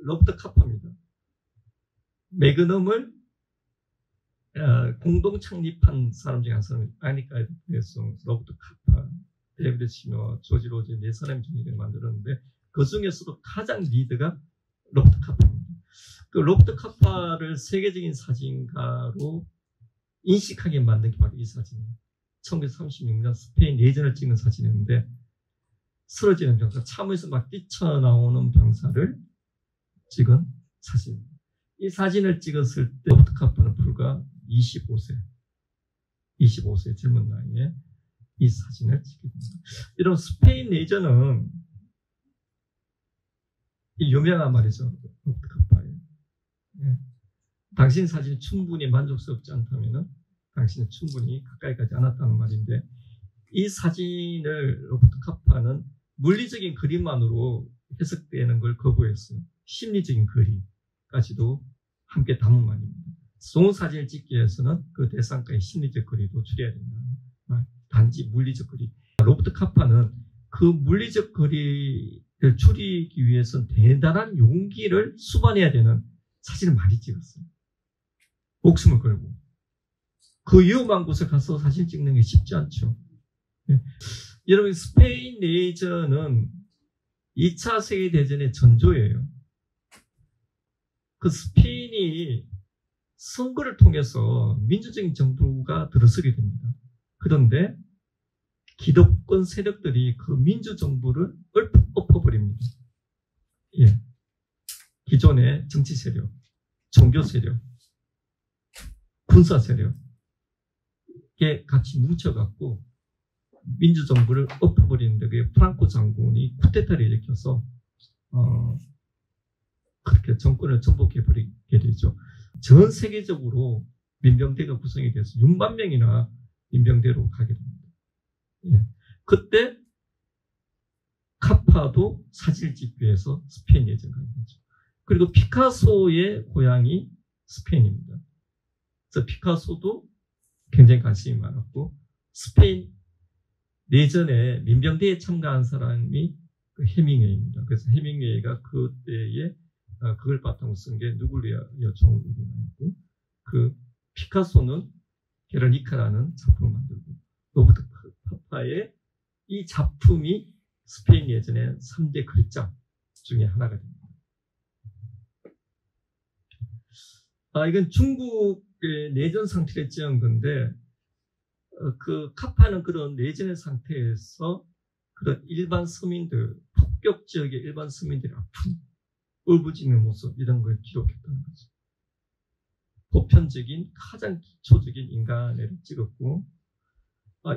로버트 카파입니다. 매그넘을 공동 창립한 사람 중에 한 사람이 아니까 로버트 카파, 데이비드 시머, 조지 로즈 네 사람 중에 만들었는데 그 중에서도 가장 리더가 로버트 카파입니다. 그 로버트 카파를 세계적인 사진가로 인식하게 만든 게 바로 이 사진이에요. 1936년 스페인 내전을 찍은 사진이었는데 쓰러지는 병사, 참에서 막 뛰쳐나오는 병사를 찍은 사진입니다. 이 사진을 찍었을 때 로버트 카파는 불과 25세 젊은 나이에 이 사진을 찍게 됩니다. 이런 스페인 내전은 유명한 말이죠. 로버트 카파예요. 예. 당신 사진이 충분히 만족스럽지 않다면 당신은 충분히 가까이 가지 않았다는 말인데 이 사진을 로버트 카파는 물리적인 그림만으로 해석되는 걸 거부했어요. 심리적인 그림까지도 함께 담은 말입니다. 좋은 사진을 찍기 위해서는 그 대상가의 심리적 거리도 줄여야 된다는 말. 단지 물리적 거리. 로버트 카파는 그 물리적 거리를 줄이기 위해서는 대단한 용기를 수반해야 되는 사진을 많이 찍었어요. 목숨을 걸고. 그 위험한 곳에 가서 사진 찍는 게 쉽지 않죠. 네. 여러분, 스페인 내전은 2차 세계대전의 전조예요. 그 스페인이 선거를 통해서 민주적인 정부가 들어서게 됩니다. 그런데 기득권 세력들이 그 민주정부를 엎어버립니다. 예. 기존의 정치 세력, 종교 세력, 군사 세력에 같이 뭉쳐갖고 민주정부를 엎어버리는데 그게 프랑코 장군이 쿠데타를 일으켜서 그렇게 정권을 정복해버리게 되죠. 전 세계적으로 민병대가 구성이 돼서 6만 명이나 민병대로 가게 됩니다. 예. 그때 카파도 사진을 찍기 위해서 스페인 내전을 가게 되죠. 그리고 피카소의 고향이 스페인입니다. 그래서 피카소도 굉장히 관심이 많았고 스페인 내전에 민병대에 참가한 사람이 그 해밍웨이입니다. 그래서 해밍웨이가 그때에 그걸 바탕으로 쓴 게 누굴리아 여종이었고 그 피카소는 게르니카라는 작품을 만들고 로버트 카파의 이 작품이 스페인 예전의 3대 그림자 중에 하나가 됩니다. 이건 중국의 내전 상태를 찍은 건데 그 카파는 그런 내전의 상태에서 그런 일반 서민들, 폭격 지역의 일반 서민들의 아픔, 울부짖는 모습 이런 걸 기록했다는 거죠. 보편적인 가장 기초적인 인간애를 찍었고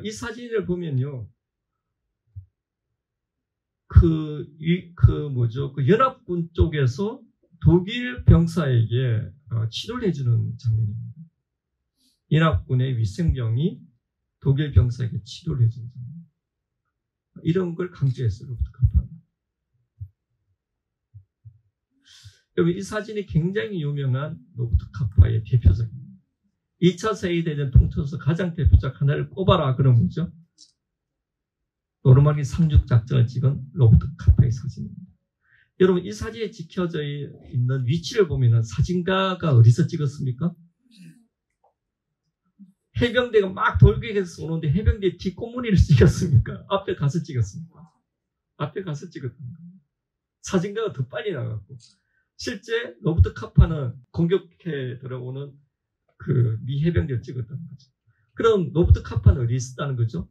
이 사진을 보면요 그 연합군 쪽에서 독일 병사에게 치료를 해주는 장면입니다. 연합군의 위생병이 독일 병사에게 치료를 해주는 장면. 이런 걸 강조했어요. 로버트 카파는. 여기 이 사진이 굉장히 유명한 로버트 카파의 대표작입니다. 2차 세계대전 통틀어서 가장 대표작 하나를 꼽아라 그런 거죠. 노르망디 상륙 작전을 찍은 로버트 카파의 사진입니다. 여러분 이 사진에 찍혀져 있는 위치를 보면 사진가가 어디서 찍었습니까? 해병대가 막 돌격해서 오는데 해병대 뒷공무니를 찍었습니까? 앞에 가서 찍었습니까? 앞에 가서 찍었던 거예요. 사진가가 더 빨리 나갔고 실제 로버트 카파는 공격해 들어오는 그 미 해병대를 찍었다는 거죠. 그럼 로버트 카파는 어디 있었다는 거죠?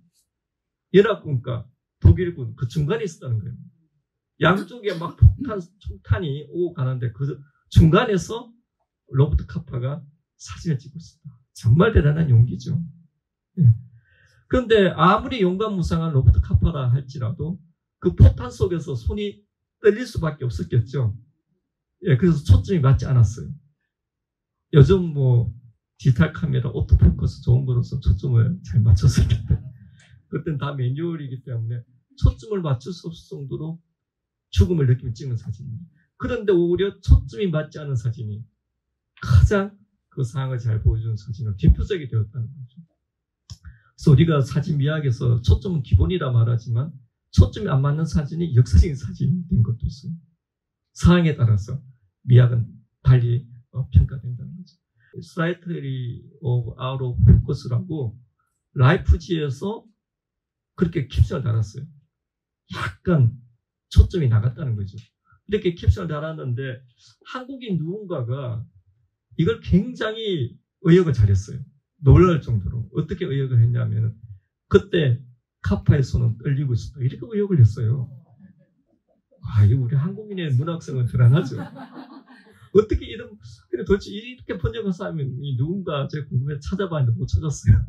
연합군과 독일군 그 중간에 있었다는 거예요. 양쪽에 막 총탄이 오고 가는데 그 중간에서 로버트 카파가 사진을 찍고 있었다. 정말 대단한 용기죠. 예. 그런데 아무리 용감무상한 로버트 카파라 할지라도 그 포탄 속에서 손이 떨릴 수밖에 없었겠죠. 예, 그래서 초점이 맞지 않았어요. 요즘 뭐 디지털 카메라, 오토포커스 좋은 거로서 초점을 잘 맞췄을 텐데 그때는 다 매뉴얼이기 때문에 초점을 맞출 수 없을 정도로 죽음을 느끼며 찍은 사진입니다. 그런데 오히려 초점이 맞지 않은 사진이 가장 그 상황을 잘 보여주는 사진으로 대표적이 되었다는 거죠. 그래서 우리가 사진 미학에서 초점은 기본이라 말하지만 초점이 안 맞는 사진이 역사적인 사진이 된 것도 있어요. 상황에 따라서 미학은 달리 평가된다는 거죠. Slightly out of focus라고 라이프지에서 그렇게 캡슐을 달았어요. 약간 초점이 나갔다는 거죠. 이렇게 캡슐을 달았는데 한국인 누군가가 이걸 굉장히 의역을 잘했어요. 놀랄 정도로. 어떻게 의역을 했냐면 그때 카파의 손은 떨리고 있었다. 이렇게 의역을 했어요. 이거 우리 한국인의 문학성은 드러나죠. 어떻게 이런, 근데 도대체 이렇게 번역한 사람이 누군가 제가 궁금해서 찾아봤는데 못 찾았어요.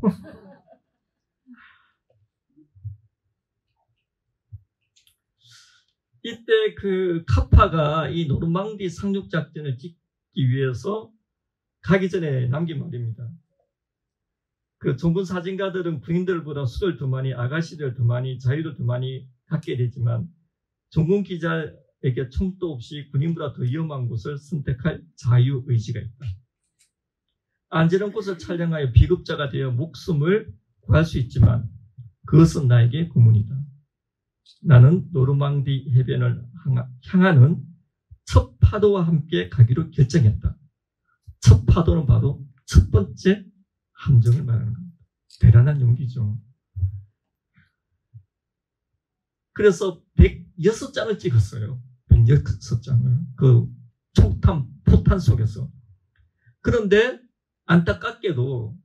이때 그 카파가 이 노르망디 상륙작전을 짓기 위해서 가기 전에 남긴 말입니다. 그 종군 사진가들은 군인들보다 수를 더 많이, 아가씨들 더 많이, 자유를 더 많이 갖게 되지만 종군 기자에게 총도 없이 군인보다 더 위험한 곳을 선택할 자유의지가 있다. 안전한 곳을 촬영하여 비급자가 되어 목숨을 구할 수 있지만 그것은 나에게 고문이다. 나는 노르망디 해변을 향하는 첫 파도와 함께 가기로 결정했다. 첫 파도는 바로 첫 번째 함정을 말하는 겁니다. 대단한 용기죠. 그래서 106장을 찍었어요. 106장을. 그 포탄 속에서. 그런데 안타깝게도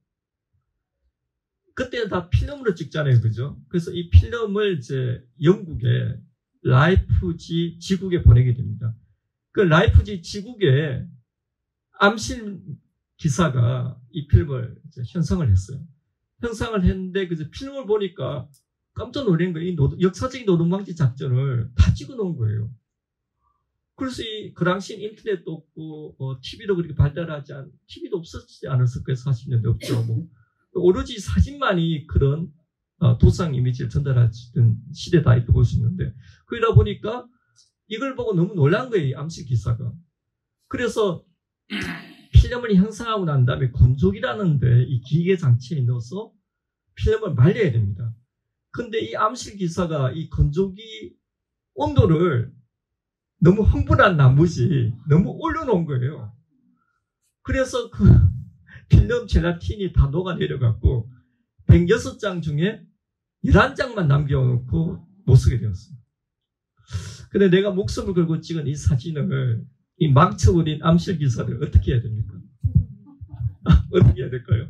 그때는 다 필름으로 찍잖아요. 그죠? 그래서 이 필름을 이제 영국의 라이프지 지국에 보내게 됩니다. 그 라이프지 지국에 암실 기사가 이 필름을 이제 현상을 했어요. 현상을 했는데 그 필름을 보니까 깜짝 놀란 거예요. 이 역사적인 노르망디 작전을 다 찍어 놓은 거예요. 그래서 그 당시 인터넷도 없고 TV도 그렇게 발달하지 TV도 없었지 않았을 거예요. 40년대 없죠. 뭐. 오로지 사진만이 그런 도상 이미지를 전달할 수 있는 시대다 이렇게 볼 수 있는데 그러다 보니까 이걸 보고 너무 놀란 거예요. 이 암실 기사가. 그래서 필름을 형성하고 난 다음에 건조기라는 데 이 기계 장치에 넣어서 필름을 말려야 됩니다. 근데 이 암실 기사가 이 건조기 온도를 너무 흥분한 나머지 너무 올려놓은 거예요. 그래서 그 필름 젤라틴이 다 녹아내려갖고 106장 중에 11장만 남겨놓고 못 쓰게 되었어요. 근데 내가 목숨을 걸고 찍은 이 사진을 이 망쳐버린 암실 기사를 어떻게 해야 됩니까? 어떻게 해야 될까요?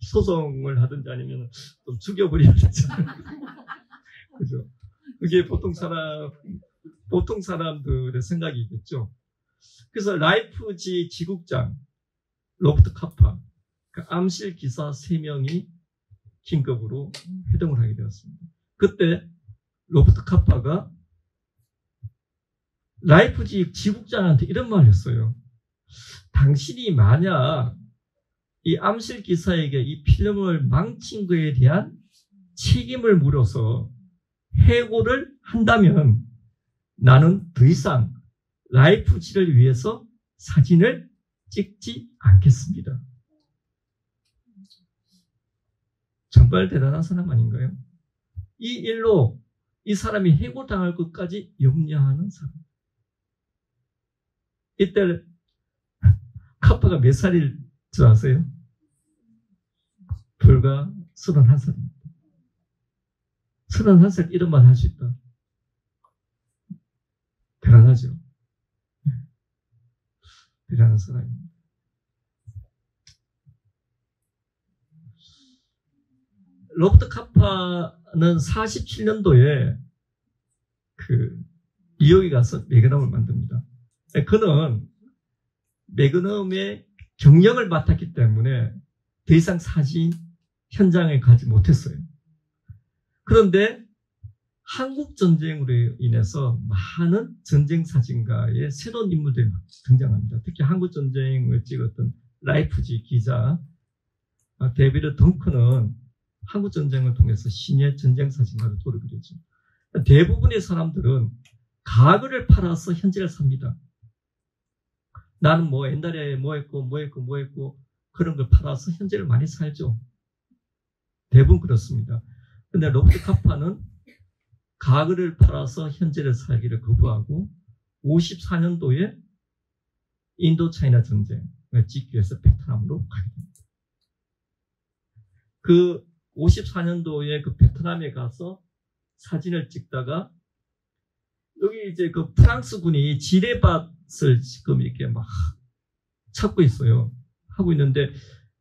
소송을 하든지 아니면 좀 죽여버려야 되죠. 그죠? 그게 보통 사람들의 생각이겠죠. 그래서 라이프지 지국장 로버트 카파, 그 암실 기사 3명이 긴급으로 회동을 하게 되었습니다. 그때 로버트 카파가 라이프지 지국장한테 이런 말을 했어요. 당신이 만약 이 암실 기사에게 이 필름을 망친 거에 대한 책임을 물어서 해고를 한다면 나는 더 이상 라이프지를 위해서 사진을 찍지 않겠습니다. 정말 대단한 사람 아닌가요? 이 일로 이 사람이 해고당할 것까지 염려하는 사람. 이때 카파가 몇 살일 줄 아세요? 불과 31살입니다. 31살 이런 말 할 수 있다. 대단하죠. 대단한 사람입니다. 로버트 카파는 47년도에 뉴욕에 가서 매그넘을 만듭니다. 그는 매그넘의 경영을 맡았기 때문에 더 이상 사진 현장에 가지 못했어요. 그런데 한국전쟁으로 인해서 많은 전쟁 사진가의 새로운 인물들이 등장합니다. 특히 한국전쟁을 찍었던 라이프지 기자 데이비드 덩컨은 한국전쟁을 통해서 신예 전쟁 사진가로 돌아오게 되죠. 대부분의 사람들은 가구를 팔아서 현지를 삽니다. 나는 뭐 옛날에 뭐 했고 그런 걸 팔아서 현지를 많이 살죠. 대부분 그렇습니다. 근데 로버트 카파는 가구를 팔아서 현지를 살기를 거부하고 54년도에 인도 차이나 전쟁을 찍기 위해서 베트남으로 가게 됩니다. 그 54년도에 그 베트남에 가서 사진을 찍다가 여기 이제 그 프랑스군이 지뢰밭을 지금 이렇게 막 찾고 있어요. 하고 있는데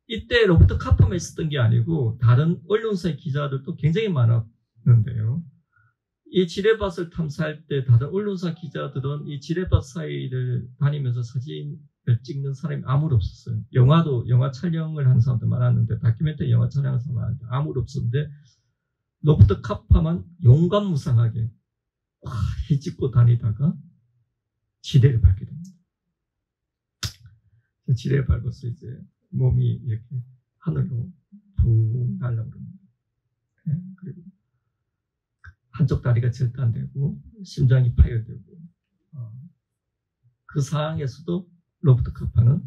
이때 로버트 카퍼만 있었던 게 아니고 다른 언론사의 기자들도 굉장히 많았는데요. 이 지뢰밭을 탐사할 때 다른 언론사 기자들은 이 지뢰밭 사이를 다니면서 사진을 찍는 사람이 아무도 없었어요. 영화 촬영을 하는 사람도 많았는데 다큐멘터리 영화 촬영하는 사람도 많았는데 아무도 없었는데 로버트 카퍼만 용감무상하게 헤집고 다니다가 지뢰를 밟게 됩니다. 지뢰를 밟아서 이제 몸이 이렇게 하늘로 붕 날아오릅니다. 네, 그리고 한쪽 다리가 절단되고 심장이 파열되고 그 상황에서도 로버트 카퍼는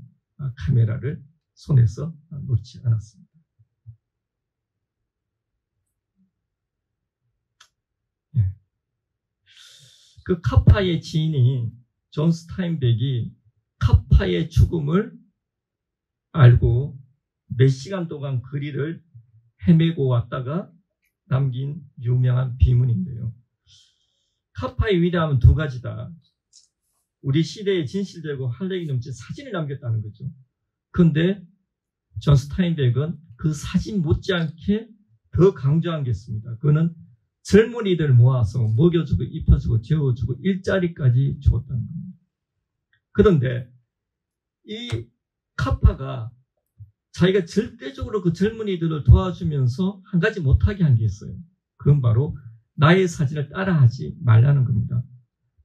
카메라를 손에서 놓지 않았습니다. 네. 그 카파의 지인인 존 스타인백이 카파의 죽음을 알고 몇 시간 동안 거리를 헤매고 왔다가 남긴 유명한 비문인데요. 카파의 위대함은 두 가지다. 우리 시대에 진실되고 활력이 넘친 사진을 남겼다는 거죠. 그런데 존 스타인백은 그 사진 못지않게 더 강조한 게 있습니다. 그거는 젊은이들 모아서 먹여주고 입혀주고 재워주고 일자리까지 주었다는 겁니다. 그런데 이 카파가 자기가 절대적으로 그 젊은이들을 도와주면서 한 가지 못하게 한 게 있어요. 그건 바로 나의 사진을 따라하지 말라는 겁니다.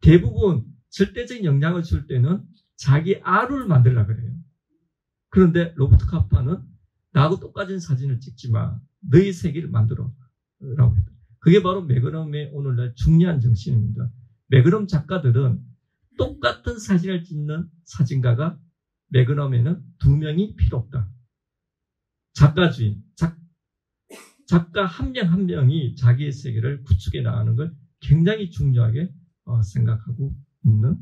대부분 절대적인 영향을 줄 때는 자기 아루를 만들려고 그래요. 그런데 로버트 카파는 나하고 똑같은 사진을 찍지 마. 너의 세계를 만들어 라고 했다. 그게 바로 매그넘의 오늘날 중요한 정신입니다. 매그넘 작가들은 똑같은 사진을 찍는 사진가가 매그넘에는 2명이 필요 없다. 작가 한 명 한 명이 자기의 세계를 구축해 나가는 걸 굉장히 중요하게 생각하고 있는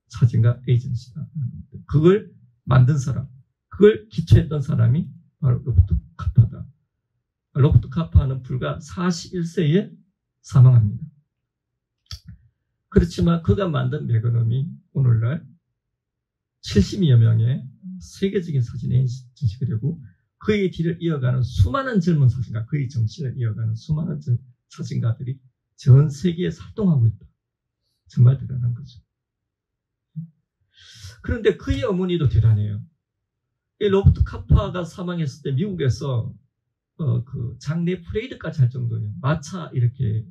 사진가 에이전시다. 그걸 만든 사람, 그걸 기초했던 사람이 바로 로버트 카파다. 로버트 카파는 불과 41세에 사망합니다. 그렇지만 그가 만든 매그넘이 오늘날 70여 명의 세계적인 사진 에이전시가 되고 그의 뒤를 이어가는 수많은 젊은 사진가, 그의 정신을 이어가는 수많은 사진가들이 전 세계에 활동하고 있다. 정말 대단한 거죠. 그런데 그의 어머니도 대단해요. 이 로버트 카파가 사망했을 때 미국에서 그 장례 프레이드까지 할 정도예요. 마차 이렇게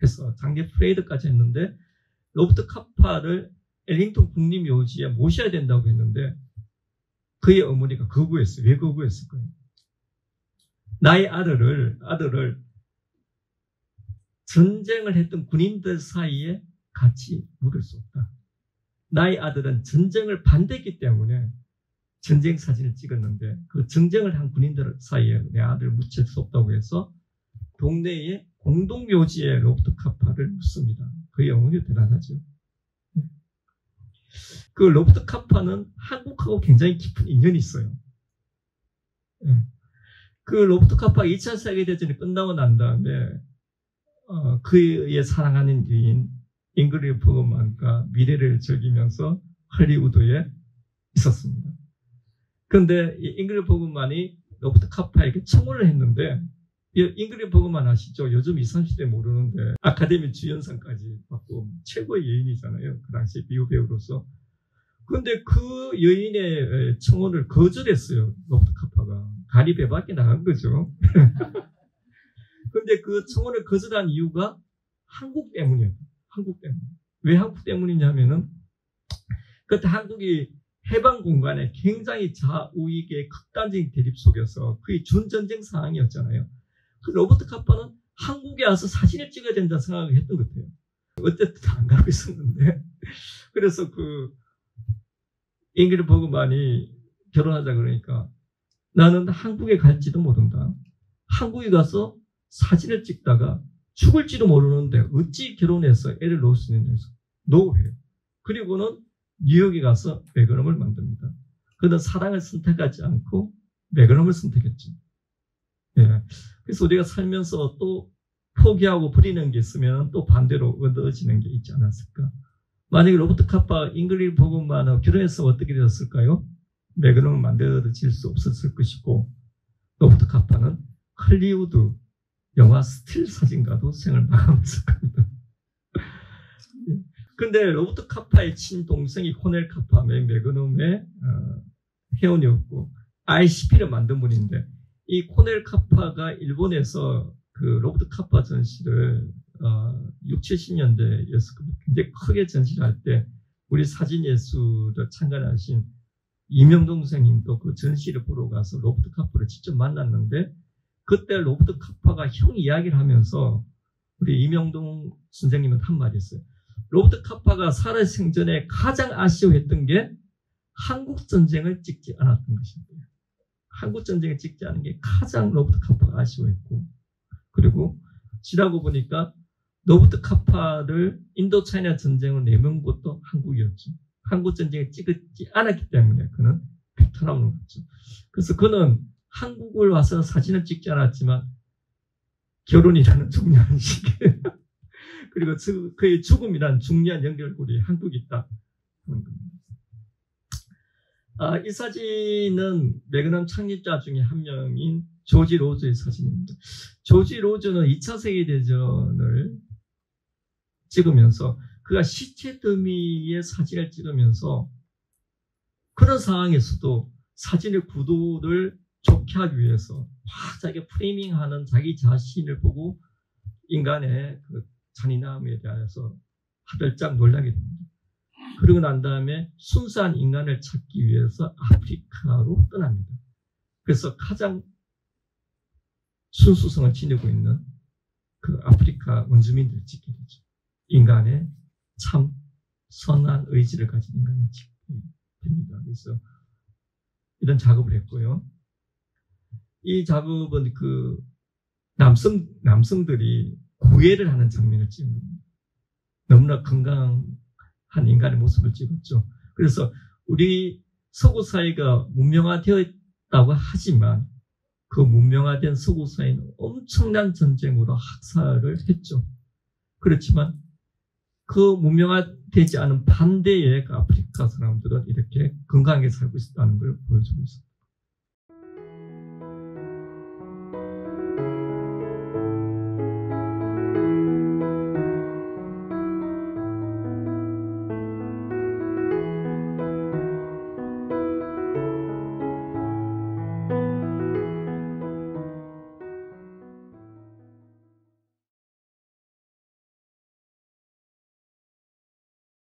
해서 장례 프레이드까지 했는데 로버트 카파를 엘링턴 국립묘지에 모셔야 된다고 했는데 그의 어머니가 거부했어요. 왜 거부했을까요? 나의 아들을 전쟁을 했던 군인들 사이에 같이 묻을 수 없다. 나의 아들은 전쟁을 반대했기 때문에 전쟁 사진을 찍었는데 그 전쟁을 한 군인들 사이에 내 아들을 묻힐 수 없다고 해서 동네의 공동묘지에 로버트 카파를 묻습니다. 그의 어머니가 대단하죠. 그 로버트 카파는 한국하고 굉장히 깊은 인연이 있어요. 그 로버트 카파가 2차 세계대전이 끝나고 난 다음에 그의 사랑하는 여인 잉그리드 버그만과 미래를 즐기면서 할리우드에 있었습니다. 그런데 잉그리드 버그만이 로버트 카파에게 청혼을 했는데 잉그리드 버그만 아시죠? 요즘 20, 30대 모르는데 아카데미 주연상까지 받고 최고의 여인이잖아요. 그 당시 미국 배우로서. 그런데 그 여인의 청혼을 거절했어요. 로버트 카파가. 간이 배 밖에 나간 거죠. 그런데 그 청혼을 거절한 이유가 한국 때문이에요. 한국 때문에. 왜 한국 때문이냐면은 그때 한국이 해방 공간에 굉장히 좌우익의 극단적인 대립 속에서 거의 준전쟁 상황이었잖아요. 그 로버트 카파는 한국에 와서 사진을 찍어야 된다 생각을 했던 것 같아요. 어쨌든 안 가고 있었는데 그래서 그 잉그리드 버그만이 결혼하자 그러니까 나는 한국에 갈지도 모른다. 한국에 가서 사진을 찍다가 죽을지도 모르는데 어찌 결혼해서 애를 놓을 수 있느냐 해서 노해요. 그리고는 뉴욕에 가서 매그넘을 만듭니다. 그는 사랑을 선택하지 않고 매그넘을 선택했죠. 예. 그래서 우리가 살면서 또 포기하고 버리는 게 있으면 또 반대로 얻어지는 게 있지 않았을까. 만약에 로버트 카파 잉글리시 보고만 결혼했으면 어떻게 되었을까요? 매그넘을 만들어질 수 없었을 것이고, 로버트 카파는 할리우드 영화 스틸 사진가도 생을 마감했을 겁니다. 그런데 로버트 카파의 친동생이 코넬 카파의 매그넘의 회원이었고 ICP를 만든 분인데, 이 코넬 카파가 일본에서 그 로버트 카파 전시를 6, 70년대였을 겁니다. 굉장히 크게 전시를 할 때 우리 사진예술을 참관하신 이명동 선생님도 그 전시를 보러 가서 로버트 카파를 직접 만났는데, 그때 로버트 카파가 형 이야기를 하면서 우리 이명동 선생님은 한 말이 있어요. 로버트 카파가 살아생전에 가장 아쉬워했던 게 한국전쟁을 찍지 않았던 것입니다. 한국전쟁을 찍지 않은 게 가장 로버트 카파가 아쉬워했고, 그리고 지나고 보니까 로버트 카파를 인도차이나 전쟁을 내몬 것도 한국이었죠. 한국전쟁을 찍지 않았기 때문에 그는 베트남으로 갔죠. 그래서 그는 한국을 와서 사진을 찍지 않았지만 결혼이라는 중요한 시기에 그리고 그의 죽음이란 중요한 연결고리에 한국이 있다. 이 사진은 매그넘 창립자 중에 한 명인 조지 로즈의 사진입니다. 조지 로즈는 2차 세계대전을 찍으면서 그가 시체 더미의 사진을 찍으면서 그런 상황에서도 사진의 구도를 좋게 하기 위해서 자기가 프레이밍하는 자기 자신을 보고 인간의 그 잔인함에 대해서 하들짝 놀라게 됩니다. 그러고 난 다음에 순수한 인간을 찾기 위해서 아프리카로 떠납니다. 그래서 가장 순수성을 지니고 있는 그 아프리카 원주민들을 찍게 되죠. 인간의 참 선한 의지를 가진 인간을 찍게 됩니다. 그래서 이런 작업을 했고요. 이 작업은 그 남성들이 구애를 하는 장면을 찍은 겁니다. 너무나 건강한 인간의 모습을 찍었죠. 그래서 우리 서구 사회가 문명화되었다고 하지만 그 문명화된 서구 사회는 엄청난 전쟁으로 학살을 했죠. 그렇지만 그 문명화되지 않은 반대의 그 아프리카 사람들은 이렇게 건강하게 살고 있다는 걸 보여주고 있습니다.